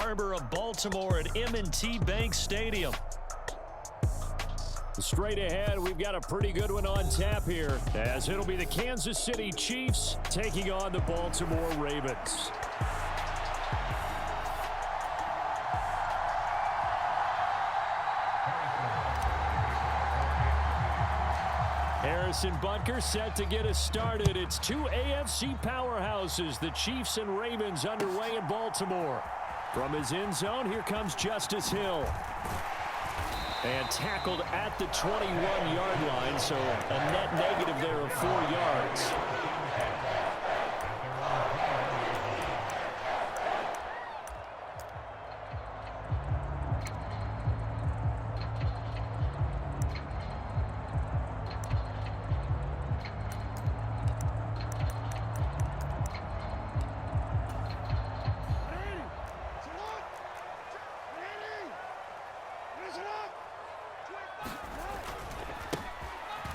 Harbor of Baltimore at M&T Bank Stadium. Straight ahead, we've got a pretty good one on tap here, as it'll be the Kansas City Chiefs taking on the Baltimore Ravens. Harrison Butker set to get us started. It's two AFC powerhouses, the Chiefs and Ravens, underway in Baltimore. From his end zone, here comes Justice Hill. And tackled at the 21-yard line, so a net negative there of 4 yards.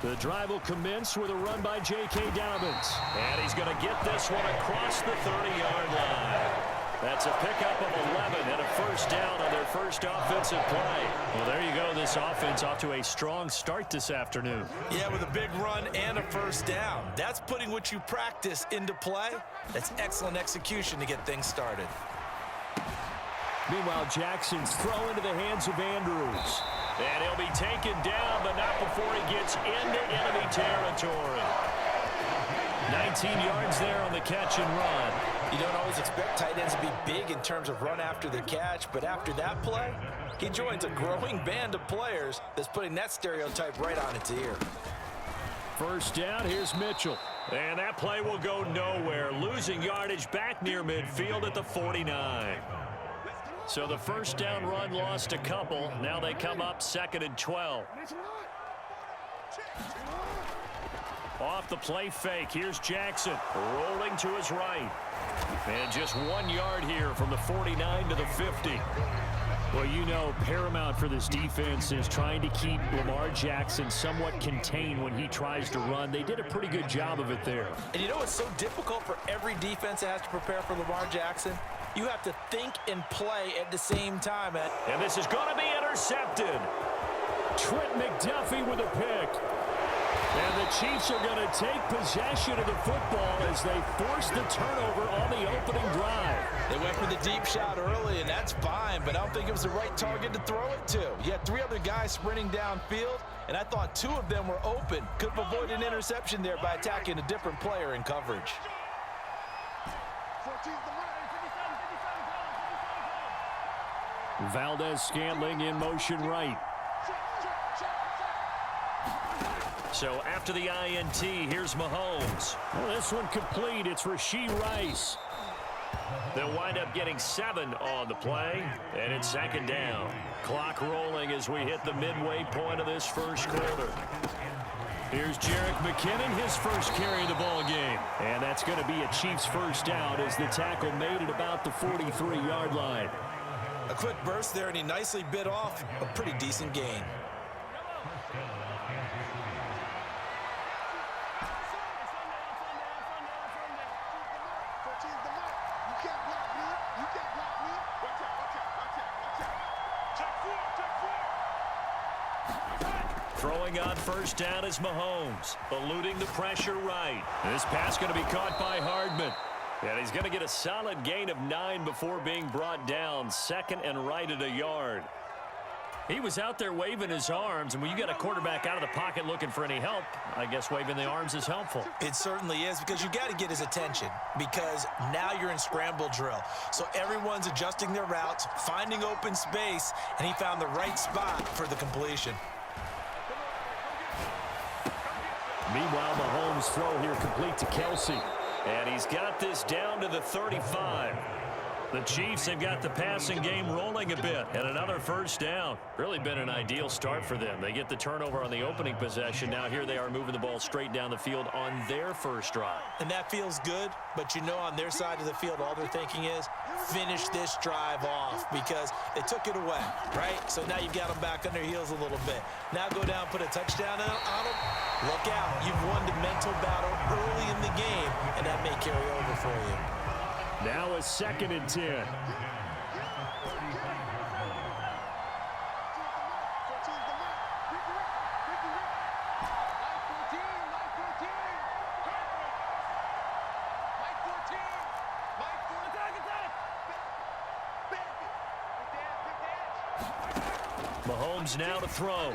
The drive will commence with a run by J.K. Dobbins. And he's going to get this one across the 30-yard line. That's a pickup of 11 and a first down on their first offensive play. Well, there you go. This offense off to a strong start this afternoon. Yeah, with a big run and a first down. That's putting what you practice into play. That's excellent execution to get things started. Meanwhile, Jackson's throw into the hands of Andrews. And he'll be taken down, but not before he gets into enemy territory. 19 yards there on the catch and run. You don't always expect tight ends to be big in terms of run after the catch, but after that play, he joins a growing band of players that's putting that stereotype right on its ear. First down, here's Mitchell. And that play will go nowhere, losing yardage back near midfield at the 49. So the first down run lost a couple. Now they come up 2nd and 12. Off the play fake. Here's Jackson rolling to his right. And just 1 yard here from the 49 to the 50. Well, you know, paramount for this defense is trying to keep Lamar Jackson somewhat contained when he tries to run. They did a pretty good job of it there. And you know what's so difficult for every defense that has to prepare for Lamar Jackson? You have to think and play at the same time. And this is going to be intercepted. Trent McDuffie with a pick. And the Chiefs are going to take possession of the football as they force the turnover on the opening drive. They went for the deep shot early, and that's fine, but I don't think it was the right target to throw it to. You had 3 other guys sprinting downfield, and I thought 2 of them were open. Could have avoided an interception there by attacking a different player in coverage. Valdez-Scantling in motion right. So after the INT, here's Mahomes. Well, this one complete. It's Rashee Rice. They'll wind up getting 7 on the play, and it's 2nd down. Clock rolling as we hit the midway point of this first quarter. Here's Jerick McKinnon, his first carry of the ball game. And that's going to be a Chiefs first down as the tackle made it about the 43-yard line. A quick burst there, and he nicely bit off a pretty decent gain. Throwing on first down is Mahomes, eluding the pressure right. This pass going to be caught by Hardman. And he's going to get a solid gain of 9 before being brought down. 2nd and right at a yard. He was out there waving his arms, and when you got a quarterback out of the pocket looking for any help, I guess waving the arms is helpful. It certainly is, because you got to get his attention, because now you're in scramble drill. So everyone's adjusting their routes, finding open space, and he found the right spot for the completion. Meanwhile, Mahomes' throw here complete to Kelsey. And he's got this down to the 35. The Chiefs have got the passing game rolling a bit, and another first down. Really been an ideal start for them. They get the turnover on the opening possession. Now here they are moving the ball straight down the field on their first drive. And that feels good, but you know on their side of the field all they're thinking is finish this drive off, because they took it away, right? So now you've got them back on their heels a little bit. Now go down, put a touchdown on them. Look out. You've won the mental battle early in the game, and that may carry over for you. Now a 2nd and 10. Mahomes now to throw.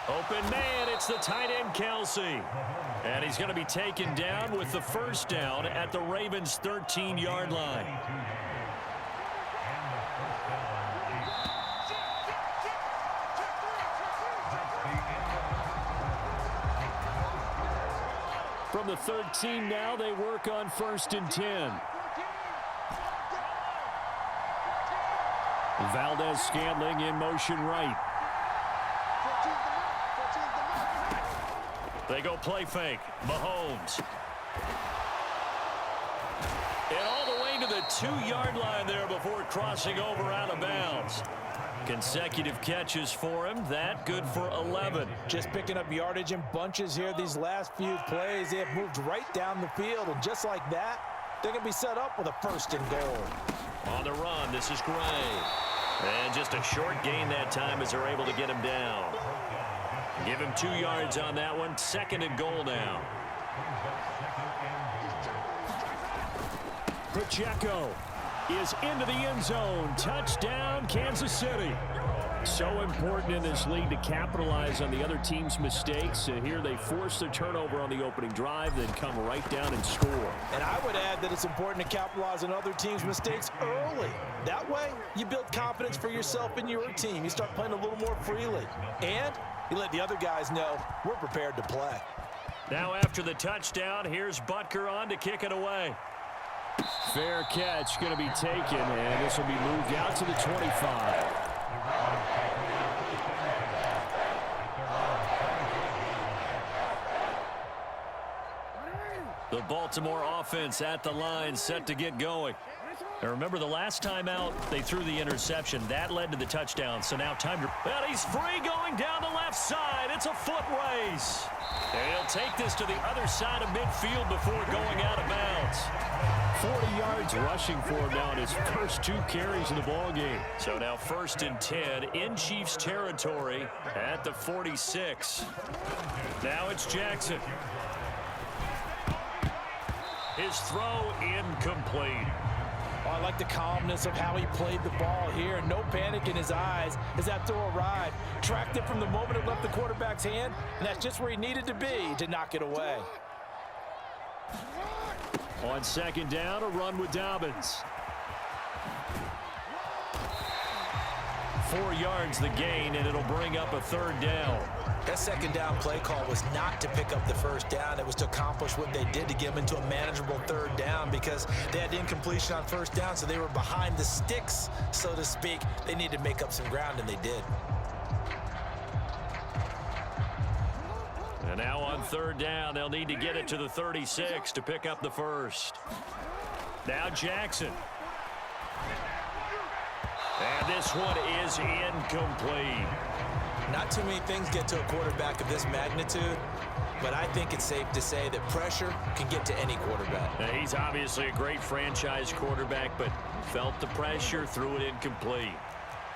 Open man, it's the tight end, Kelsey. And he's going to be taken down with the first down at the Ravens' 13-yard line. From the 13 now, they work on 1st and 10. Valdez-Scantling in motion right. They go play fake. Mahomes. And all the way to the 2-yard line there before crossing over out of bounds. Consecutive catches for him. That good for 11. Just picking up yardage in bunches here these last few plays. They have moved right down the field, and just like that, they're going to be set up with a 1st and goal. On the run, this is Gray. And just a short gain that time as they're able to get him down. Give him 2 yards on that one. 2nd and goal now. Pacheco is into the end zone. Touchdown, Kansas City. So important in this league to capitalize on the other team's mistakes. Here they force the turnover on the opening drive, then come right down and score. And I would add that it's important to capitalize on other teams' mistakes early. That way, you build confidence for yourself and your team. You start playing a little more freely. And you let the other guys know we're prepared to play. Now after the touchdown, here's Butker on to kick it away. Fair catch going to be taken, and this will be moved out to the 25. The Baltimore offense at the line, set to get going. And remember, the last time out, they threw the interception. That led to the touchdown. So now time to... Well, he's free going down the left side. It's a foot race. And he'll take this to the other side of midfield before going out of bounds. 40 yards rushing for him now in his first 2 carries in the ballgame. So now 1st and 10 in Chiefs territory at the 46. Now it's Jackson. His throw incomplete. Oh, I like the calmness of how he played the ball here. No panic in his eyes as that throw arrived. Tracked it from the moment it left the quarterback's hand, and that's just where he needed to be to knock it away. On 2nd down, a run with Dobbins. 4 yards the gain, and it'll bring up a 3rd down. That 2nd down play call was not to pick up the 1st down. It was to accomplish what they did to get them into a manageable 3rd down because they had incompletion on 1st down, so they were behind the sticks, so to speak. They needed to make up some ground, and they did. And now on 3rd down, they'll need to get it to the 36 to pick up the 1st. Now Jackson. And this one is incomplete. Not too many things get to a quarterback of this magnitude, but I think it's safe to say that pressure can get to any quarterback. Now, he's obviously a great franchise quarterback, but felt the pressure, threw it incomplete.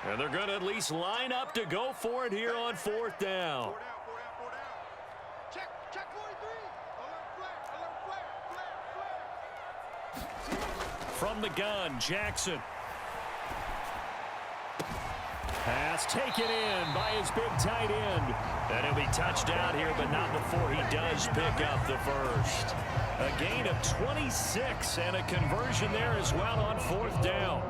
And they're going to at least line up to go for it here on 4th down. From the gun, Jackson. Pass taken in by his big tight end. And he'll be touched out here, but not before he does pick up the 1st. A gain of 26 and a conversion there as well on 4th down.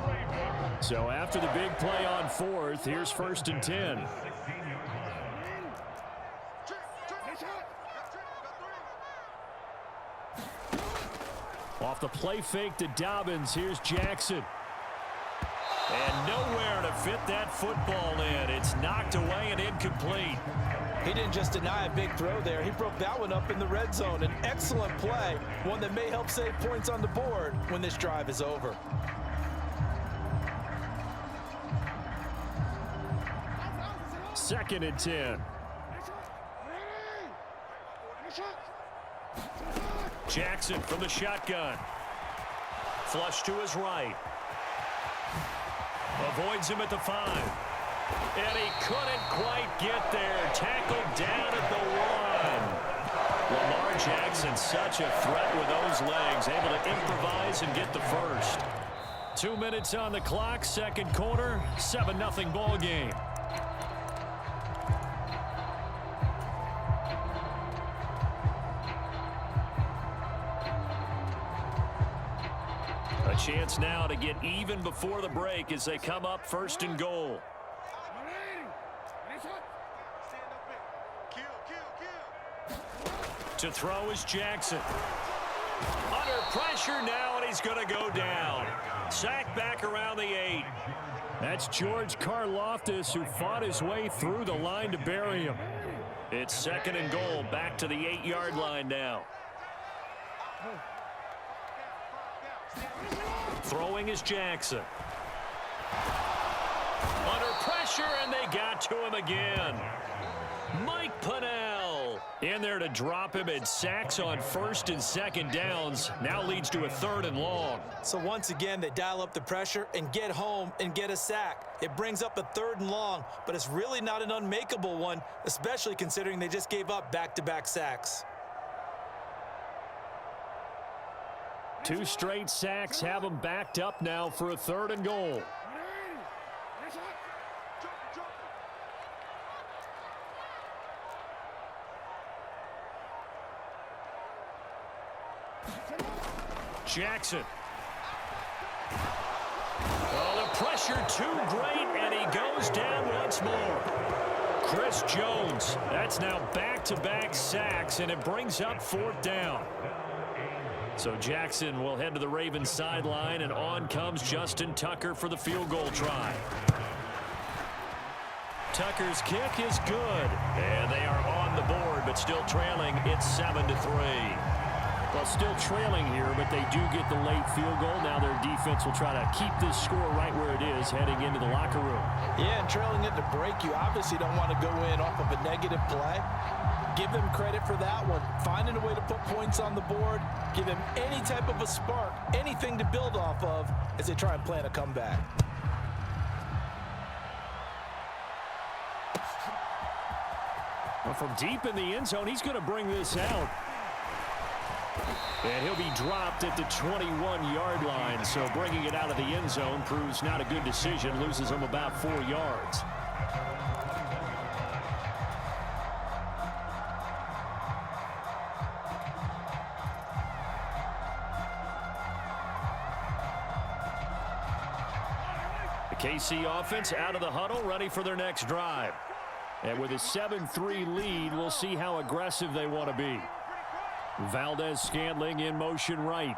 So after the big play on 4th, here's 1st and 10. Off the play fake to Dobbins, here's Jackson. And nowhere to fit that football in. It's knocked away and incomplete. He didn't just deny a big throw there. He broke that one up in the red zone. An excellent play, one that may help save points on the board when this drive is over. Second and 10. Jackson from the shotgun. Flush to his right. Avoids him at the 5. And he couldn't quite get there. Tackled down at the 1. Lamar Jackson, such a threat with those legs. Able to improvise and get the 1st. 2 minutes on the clock, second quarter, 7-0 ball game. A chance now to get even before the break as they come up first and goal. To throw is Jackson. Under pressure now, and he's going to go down. Sacked back around the 8. That's George Karlaftis, who fought his way through the line to bury him. It's second and goal, back to the 8-yard line now. Throwing is Jackson. Under pressure, and they got to him again. Mike Pennell in there to drop him, and sacks on first and second downs. Now leads to a 3rd and long. So once again, they dial up the pressure and get home and get a sack. It brings up a 3rd and long, but it's really not an unmakeable one, especially considering they just gave up back-to-back sacks. 2 straight sacks have them backed up now for a 3rd and goal. Jackson. Oh, the pressure too great, and he goes down once more. Chris Jones, that's now back-to-back sacks, and it brings up 4th down. So Jackson will head to the Ravens sideline, and on comes Justin Tucker for the field goal try. Tucker's kick is good, and they are on the board, but still trailing. It's 7-3. Well, still trailing here, but they do get the late field goal. Now their defense will try to keep this score right where it is heading into the locker room. Yeah, and trailing at the break, you obviously don't want to go in off of a negative play. Give them credit for that one. Finding a way to put points on the board. Give them any type of a spark, anything to build off of as they try and plan a comeback. Well, from deep in the end zone, he's going to bring this out. And he'll be dropped at the 21-yard line. So bringing it out of the end zone proves not a good decision. Loses him about 4 yards. The KC offense out of the huddle, ready for their next drive. And with a 7-3 lead, we'll see how aggressive they want to be. Valdez-Scantling in motion right.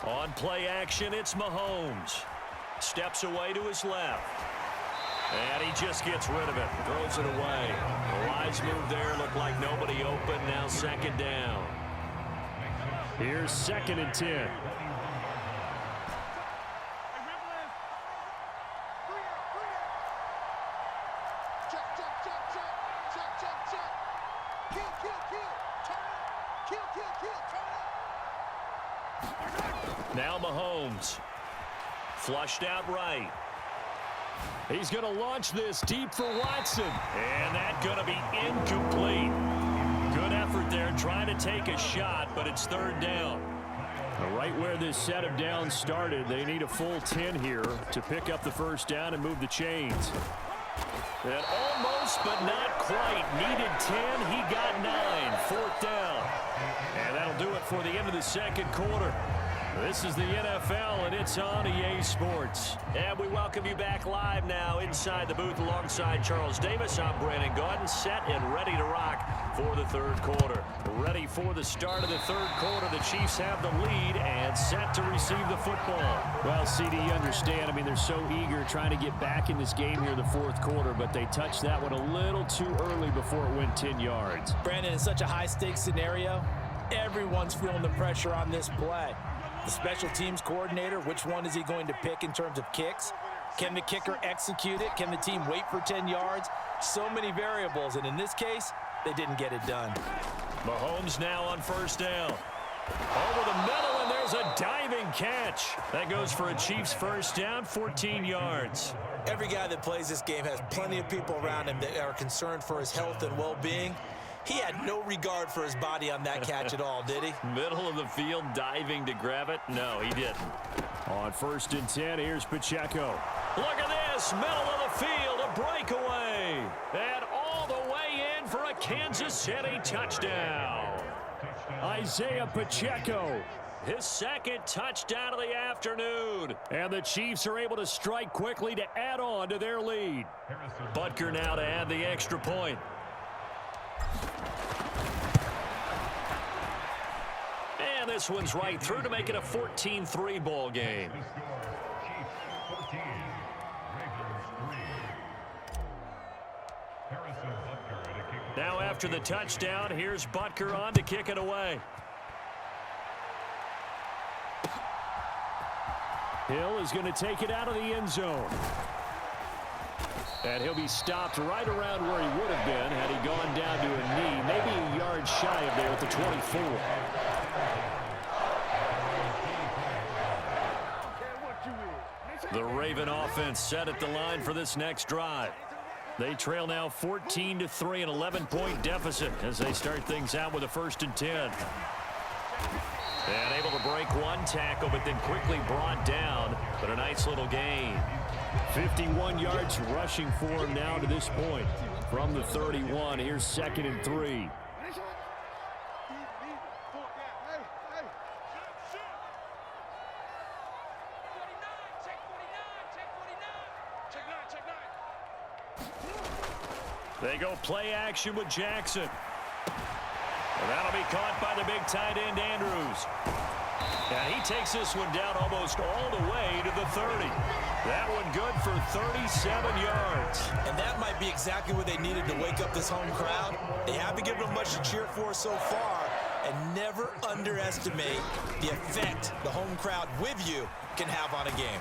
On play action, it's Mahomes. Steps away to his left. And he just gets rid of it. Throws it away. A wise move there. Looked like nobody open. Now 2nd down. Here's 2nd and 10. Now Mahomes. Flushed out right. He's going to launch this deep for Watson. And that's going to be incomplete. Good effort there trying to take a shot, but it's 3rd down. Right where this set of downs started, they need a full 10 here to pick up the 1st down and move the chains. And almost, but not quite. Needed 10. He got 9. 4th down. And that'll do it for the end of the 2nd quarter. This is the NFL, and it's on EA Sports. And we welcome you back live now inside the booth alongside Charles Davis. I'm Brandon Gaudin, set and ready to rock for the 3rd quarter. Ready for the start of the 3rd quarter. The Chiefs have the lead and set to receive the football. Well, CD, you understand. I mean, they're so eager trying to get back in this game here in the 4th quarter, but they touched that one a little too early before it went 10 yards. Brandon, in such a high-stakes scenario, everyone's feeling the pressure on this play. The special teams coordinator, which one is he going to pick in terms of kicks? Can the kicker execute it? Can the team wait for 10 yards? So many variables, and in this case, they didn't get it done. Mahomes now on 1st down. Over the middle, and there's a diving catch. That goes for a Chiefs 1st down, 14 yards. Every guy that plays this game has plenty of people around him that are concerned for his health and well-being. He had no regard for his body on that catch at all, did he? Middle of the field, diving to grab it. No, he didn't. On 1st and 10, here's Pacheco. Look at this, middle of the field, a breakaway. And all the way in for a Kansas City touchdown. Isaiah Pacheco. His 2nd touchdown of the afternoon. And the Chiefs are able to strike quickly to add on to their lead. Butker now to add the extra point. And this one's right through to make it a 14-3 ball game. Now after the touchdown, here's Butker on to kick it away. Hill is going to take it out of the end zone. And he'll be stopped right around where he would have been had he gone down to a knee, maybe a yard shy of there at the 24. The Raven offense set at the line for this next drive. They trail now 14-3, an 11-point deficit as they start things out with a 1st and 10. And able to break one tackle, but then quickly brought down. But a nice little gain. 51 yards rushing for him now to this point. From the 31, here's 2nd and 3. They go play action with Jackson. And that'll be caught by the big tight end, Andrews. And he takes this one down almost all the way to the 30. That one good for 37 yards. And that might be exactly what they needed to wake up this home crowd. They haven't given them much to cheer for so far. And never underestimate the effect the home crowd with you can have on a game.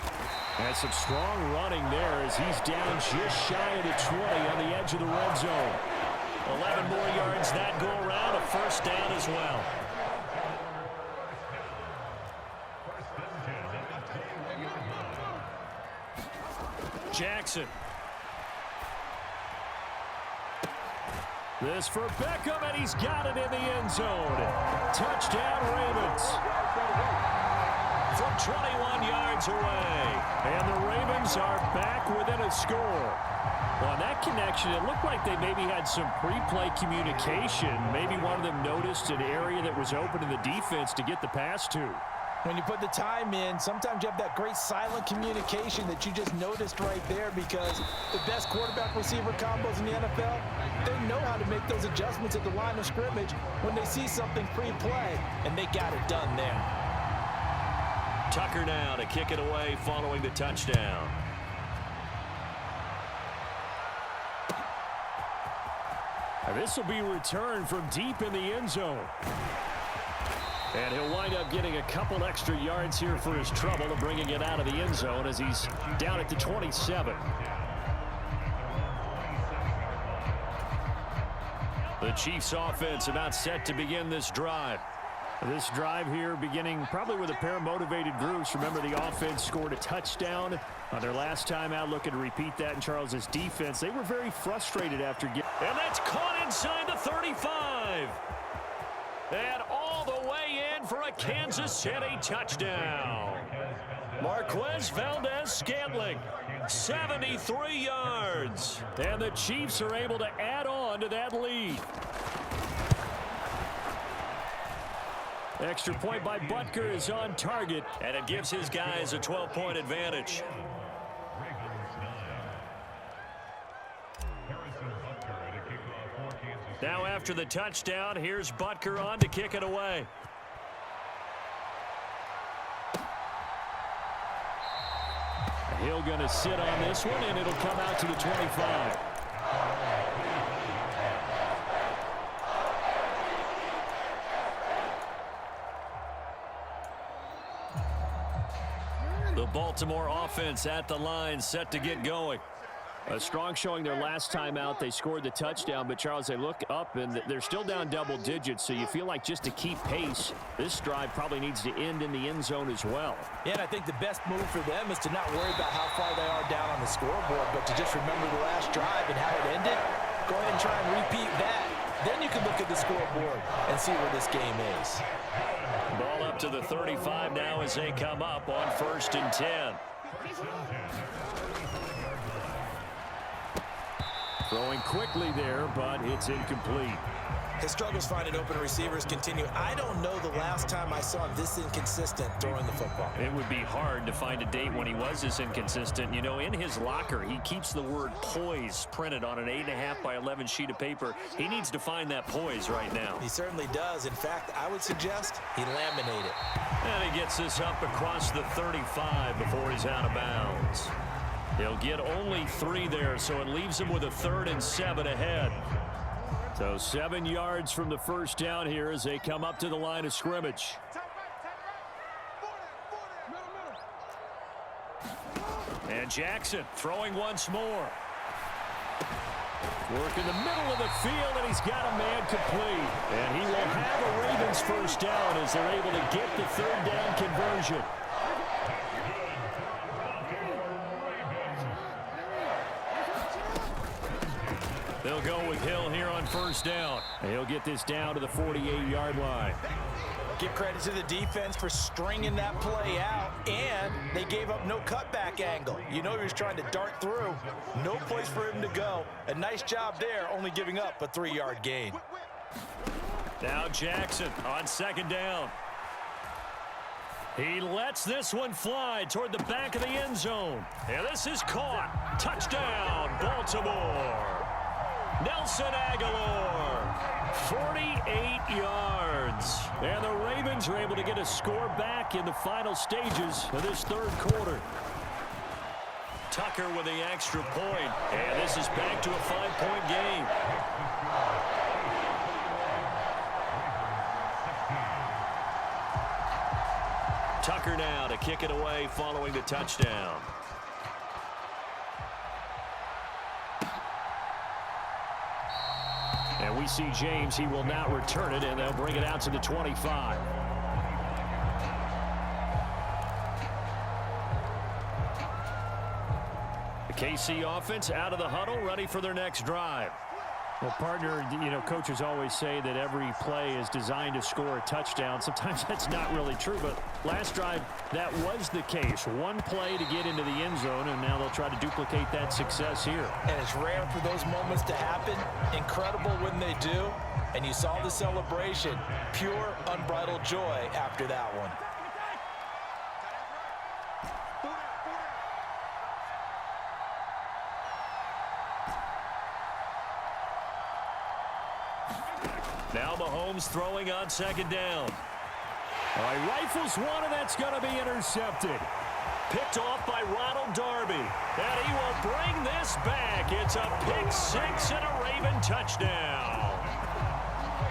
And some strong running there as he's down just shy of the 20 on the edge of the red zone. 11 more yards that go around, a 1st down as well. Jackson. This for Beckham, and he's got it in the end zone. Touchdown, Ravens. From 21 yards away. And the Ravens are back within a score. Well, on that connection, it looked like they maybe had some pre-play communication. Maybe one of them noticed an area that was open in the defense to get the pass to. When you put the time in, sometimes you have that great silent communication that you just noticed right there, because the best quarterback-receiver combos in the NFL, they know how to make those adjustments at the line of scrimmage when they see something pre-play, and they got it done there. Tucker now to kick it away following the touchdown. And this will be returned from deep in the end zone. And he'll wind up getting a couple extra yards here for his trouble of bringing it out of the end zone as he's down at the 27. The Chiefs offense about set to begin this drive. This drive here beginning probably with a pair of motivated groups. Remember, the offense scored a touchdown on their last time out. Looking to repeat that in Charles's defense. They were very frustrated after getting... And that's caught inside the 35. And all the way in for a Kansas City touchdown. Marquez Valdez-Scantling, 73 yards. And the Chiefs are able to add on to that lead. Extra point by Butker is on target. And it gives his guys a 12-point advantage. Now after the touchdown, here's Butker on to kick it away. Hill going to sit on this one, and it'll come out to the 25. The Baltimore offense at the line, set to get going. A strong showing their last time out. They scored the touchdown, but, Charles, they look up, and they're still down double digits, so you feel like just to keep pace, this drive probably needs to end in the end zone as well. Yeah, and I think the best move for them is to not worry about how far they are down on the scoreboard, but to just remember the last drive and how it ended. Go ahead and try and repeat that. Then you can look at the scoreboard and see where this game is. Ball up to the 35 now as they come up on 1st and 10. Throwing quickly there, but it's incomplete. His struggles finding open receivers continue. I don't know the last time I saw him this inconsistent throwing the football. It would be hard to find a date when he was this inconsistent. You know, in his locker, he keeps the word poise printed on an 8.5 by 11 sheet of paper. He needs to find that poise right now. He certainly does. In fact, I would suggest he laminate it. And he gets this up across the 35 before he's out of bounds. He'll get only 3 there, so it leaves him with a 3rd and 7 ahead. So 7 yards from the first down here as they come up to the line of scrimmage. And Jackson throwing once more. Work in the middle of the field, and he's got a man complete. And he will have a Ravens first down as they're able to get the 3rd down conversion. They'll go with Hill here on first down. And he'll get this down to the 48-yard line. Give credit to the defense for stringing that play out, and they gave up no cutback angle. You know he was trying to dart through. No place for him to go. A nice job there, only giving up a 3-yard gain. Now Jackson on 2nd down. He lets this one fly toward the back of the end zone. And this is caught. Touchdown, Baltimore. Nelson Aguilar, 48 yards. And the Ravens are able to get a score back in the final stages of this 3rd quarter. Tucker with the extra point. And this is back to a 5-point game. Tucker now to kick it away following the touchdown. And we see James. He will not return it, and they'll bring it out to the 25. The KC offense out of the huddle, ready for their next drive. Well, partner, you know, coaches always say that every play is designed to score a touchdown. Sometimes that's not really true, but last drive, that was the case. One play to get into the end zone, and now they'll try to duplicate that success here. And it's rare for those moments to happen. Incredible when they do. And you saw the celebration. Pure, unbridled joy after that one. Now Mahomes throwing on 2nd down. All right, rifles one, and that's going to be intercepted. Picked off by Ronald Darby. And he will bring this back. It's a pick-6 and a Raven touchdown.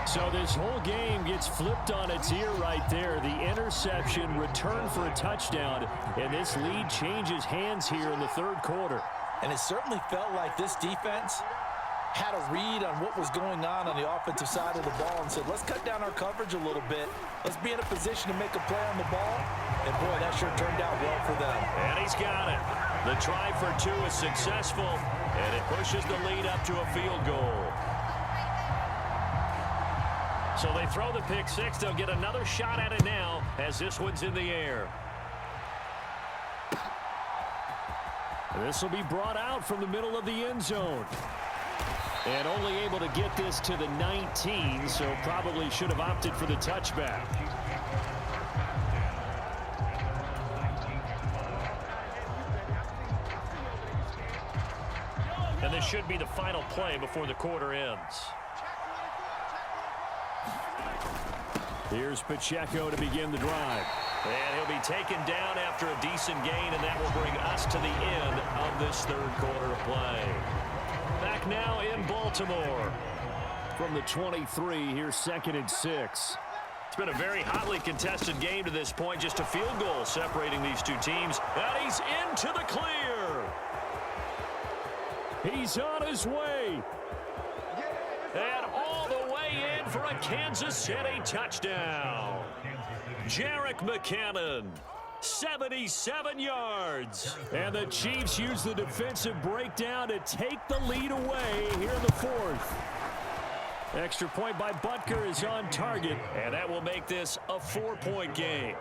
So this whole game gets flipped on its ear right there. The interception, return for a touchdown, and this lead changes hands here in the 3rd quarter. And it certainly felt like this defense had a read on what was going on the offensive side of the ball and said, let's cut down our coverage a little bit. Let's be in a position to make a play on the ball. And, boy, that sure turned out well for them. And he's got it. The try for 2 is successful, and it pushes the lead up to a field goal. So they throw the pick-6. They'll get another shot at it now as this one's in the air. This will be brought out from the middle of the end zone. And only able to get this to the 19, so probably should have opted for the touchback. And this should be the final play before the quarter ends. Here's Pacheco to begin the drive. And he'll be taken down after a decent gain, and that will bring us to the end of this 3rd quarter of play. Back now in Baltimore. From the 23, here's 2nd and 6. It's been a very hotly contested game to this point. Just a field goal separating these two teams. And he's into the clear. He's on his way. And all the way in for a Kansas City touchdown. Jerick McKinnon, 77 yards. And the Chiefs use the defensive breakdown to take the lead away here in the fourth. Extra point by Butker is on target. And that will make this a 4-point game.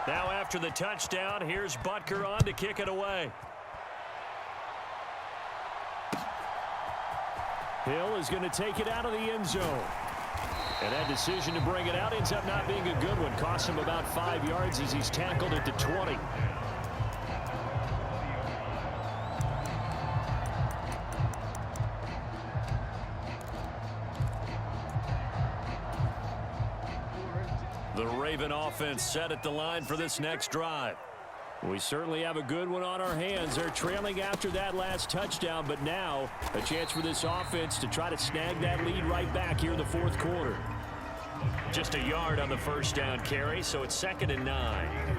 Now after the touchdown, here's Butker on to kick it away. Hill is going to take it out of the end zone. And that decision to bring it out ends up not being a good one. Costs him about 5 yards as he's tackled at the 20. The Raven offense set at the line for this next drive. We certainly have a good one on our hands. They're trailing after that last touchdown, but now a chance for this offense to try to snag that lead right back here in the fourth quarter. Just a yard on the first down carry, so it's 2nd and 9.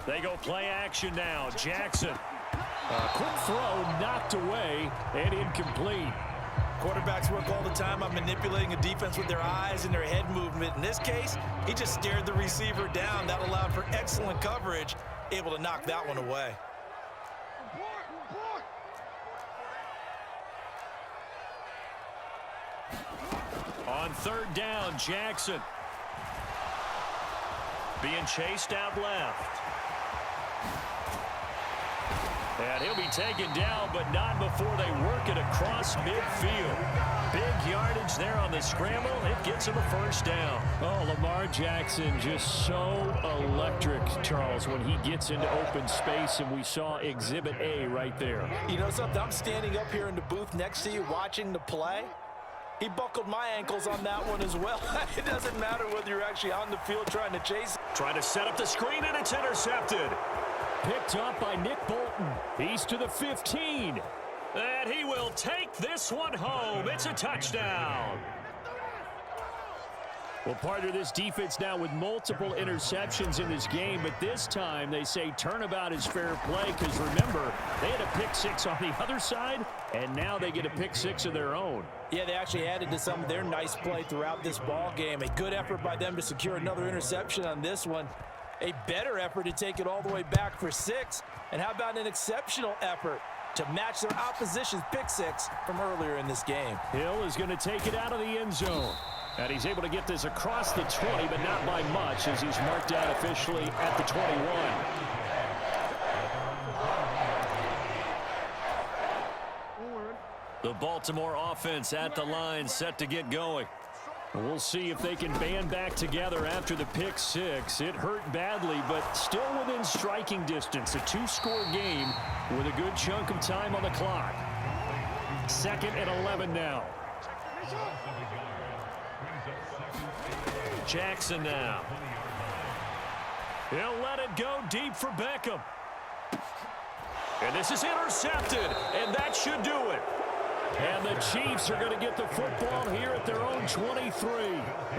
They go play action now. Jackson. Quick throw knocked away and incomplete. Quarterbacks work all the time on manipulating a defense with their eyes and their head movement. In this case, he just stared the receiver down. That allowed for excellent coverage, able to knock that one away. On 3rd down, Jackson. Being chased out left. And he'll be taken down, but not before they work it across midfield. Big yardage there on the scramble. It gets him a first down. Oh, Lamar Jackson just so electric, Charles, when he gets into open space, and we saw Exhibit A right there. You know something? I'm standing up here in the booth next to you watching the play. He buckled my ankles on that one as well. It doesn't matter whether you're actually on the field trying to chase. Trying to set up the screen, and it's intercepted. Picked up by Nick Bolton. He's to the 15. And he will take this one home. It's a touchdown. Well, part of this defense now with multiple interceptions in this game, but this time they say turnabout is fair play because, remember, they had a pick six on the other side, and now they get a pick six of their own. Yeah, they actually added to some of their nice play throughout this ball game. A good effort by them to secure another interception on this one. A better effort to take it all the way back for 6. And how about an exceptional effort to match their opposition's pick six from earlier in this game? Hill is going to take it out of the end zone. And he's able to get this across the 20, but not by much as he's marked down officially at the 21. The Baltimore offense at the line, set to get going. We'll see if they can band back together after the pick six. It hurt badly, but still within striking distance. A 2-score game with a good chunk of time on the clock. 2nd and 11 now. Jackson now. He'll let it go deep for Beckham. And this is intercepted, and that should do it. And the Chiefs are going to get the football here at their own 23.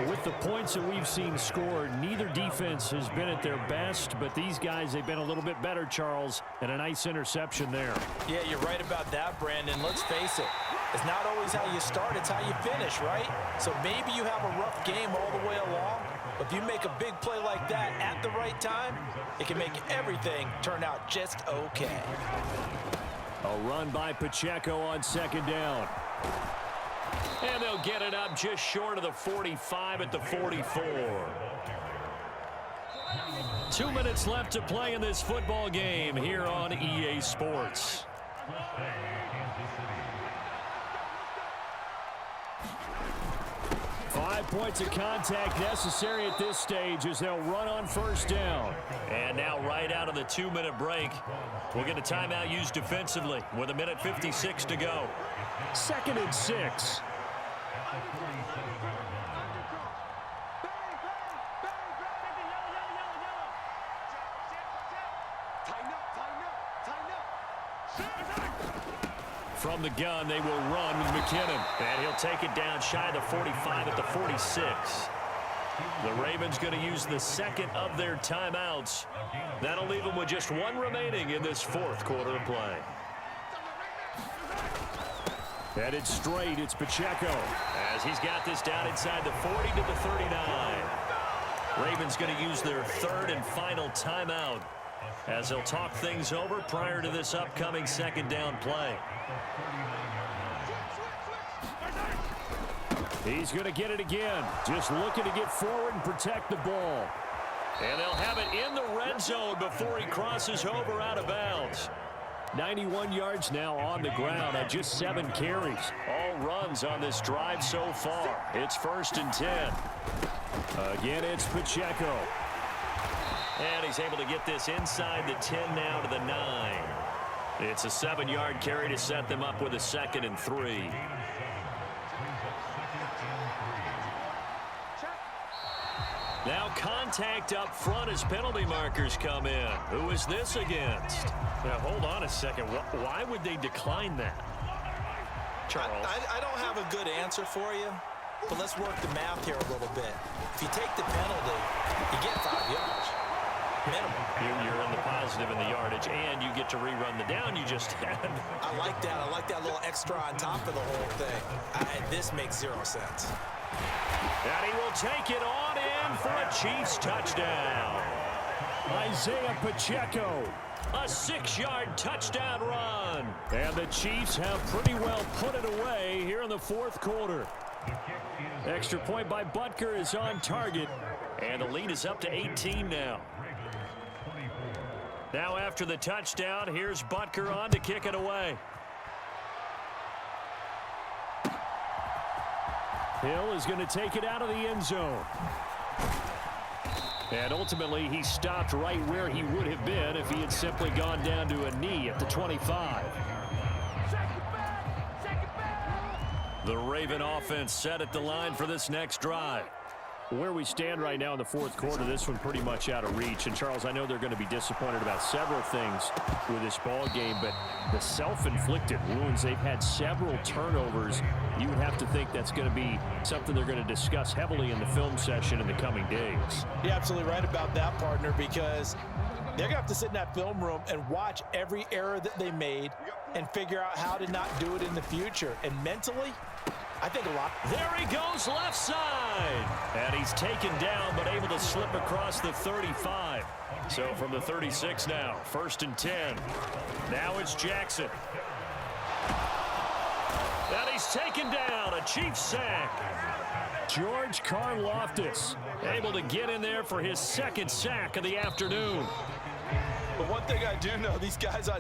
With the points that we've seen scored, neither defense has been at their best, but these guys, they've been a little bit better, Charles, and a nice interception there. Yeah, you're right about that, Brandon. Let's face it. It's not always how you start, it's how you finish, right? So maybe you have a rough game all the way along, but if you make a big play like that at the right time, it can make everything turn out just okay. A run by Pacheco on 2nd down. And they'll get it up just short of the 45 at the 44. 2 minutes left to play in this football game here on EA Sports. Five points of contact necessary at this stage as they'll run on 1st down. And now right out of the 2-minute break, we'll get a timeout used defensively with 1:56 to go. 2nd and 6. From the gun, they will run with McKinnon. And he'll take it down shy of the 45 at the 46. The Ravens going to use the second of their timeouts. That'll leave them with just one remaining in this fourth quarter of play. Headed straight, it's Pacheco. As he's got this down inside the 40 to the 39. Ravens going to use their third and final timeout as they'll talk things over prior to this upcoming second down play. He's going to get it again. Just looking to get forward and protect the ball. And they'll have it in the red zone before he crosses over out of bounds. 91 yards now on the ground on just 7 carries. All runs on this drive so far. It's 1st and 10. Again, it's Pacheco. And he's able to get this inside the 10 now to the 9. It's a 7-yard carry to set them up with a 2nd and 3. Now contact up front as penalty markers come in. Who is this against? Now, hold on a second. Why would they decline that? Charles? I don't have a good answer for you, but let's work the math here a little bit. If you take the penalty, you get 5 yards. Minimum. You're in the positive in the yardage, and you get to rerun the down you just had. I like that. I like that little extra on top of the whole thing. This makes 0 sense. And he will take it on in for a Chiefs touchdown. Isaiah Pacheco. A 6-yard touchdown run. And the Chiefs have pretty well put it away here in the fourth quarter. Extra point by Butker is on target. And the lead is up to 18 now. Now after the touchdown, here's Butker on to kick it away. Hill is going to take it out of the end zone. And ultimately, he stopped right where he would have been if he had simply gone down to a knee at the 25. The Raven offense set at the line for this next drive. Where we stand right now in the fourth quarter, this one pretty much out of reach. And, Charles, I know they're going to be disappointed about several things with this ball game, but the self-inflicted wounds, they've had several turnovers. You would have to think that's going to be something they're going to discuss heavily in the film session in the coming days. You're absolutely right about that, partner, because they're going to have to sit in that film room and watch every error that they made and figure out how to not do it in the future. And mentally, I think a lot. There he goes left side. And he's taken down but able to slip across the 35. So from the 36 now, 1st and 10. Now it's Jackson. And he's taken down, a Chiefs sack. George Karlaftis able to get in there for his 2nd sack of the afternoon. But one thing I do know, these guys on